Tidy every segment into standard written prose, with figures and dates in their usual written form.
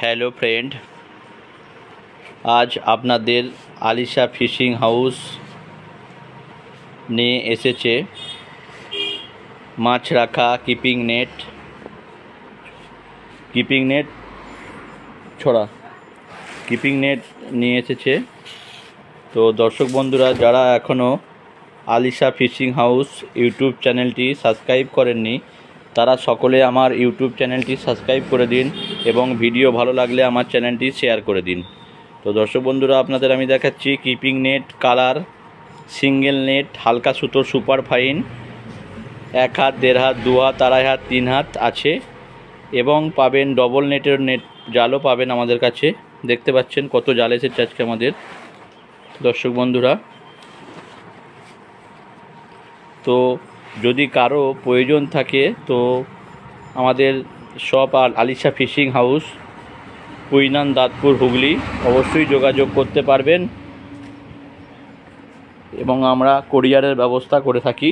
Hello friend, আজ আপনাদের Alisha fishing house নিয়ে এসেছে মাছ রাখা কিপিং নেট নিয়ে এসেছে। তো দর্শক বন্ধুরা, যারা এখনও আলিশা ফিশিং হাউস ইউটিউব চ্যানেলটি সাবস্ক্রাইব করেননি, তারা সকলে আমার ইউটিউব চ্যানেলটি সাবস্ক্রাইব করে দিন এবং ভিডিও ভালো লাগলে আমার চ্যানেলটি শেয়ার করে দিন। তো দর্শক বন্ধুরা, আপনাদের আমি দেখাচ্ছি keeping net colour, single net, হালকা সুতোর সুপার ফাইন, 1 হাত, 1.5 হাত, 2 হাত, 2.5 হাত, 3 হাত আছে এবং পাবেন ডবল নেটের জালও পাবেন আমাদের কাছে। দেখতে পাচ্ছেন কত জাল এসেছে আজকে আমাদের দর্শক বন্ধুরা। তো যদি কারো প্রয়োজন থাকে তো আমাদের শপ আর আলিশা ফিশিং হাউস, কুইনান, দাঁতপুর, হুগলি অবশ্যই যোগাযোগ করতে পারবেন এবং আমরা কোরিয়ারের ব্যবস্থা করে থাকি।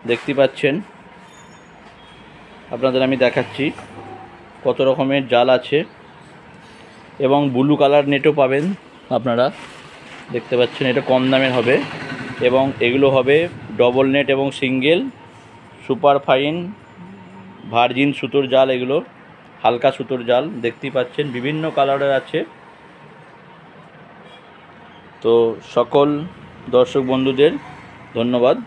দেখতে পাচ্ছেন, আপনাদের আমি দেখাচ্ছি কত রকমের জাল আছে এবং ব্লু কালার নেটও পাবেন আপনারা। দেখতে পাচ্ছেন এটা কম দামের হবে এবং এগুলো হবে ডবল নেট এবং সিঙ্গেল, সুপার ফাইন, ভার্জিন সুতোর জাল, এগুলো হালকা সুতোর জাল। দেখতেই পাচ্ছেন বিভিন্ন কালারের আছে। তো সকল দর্শক বন্ধুদের ধন্যবাদ।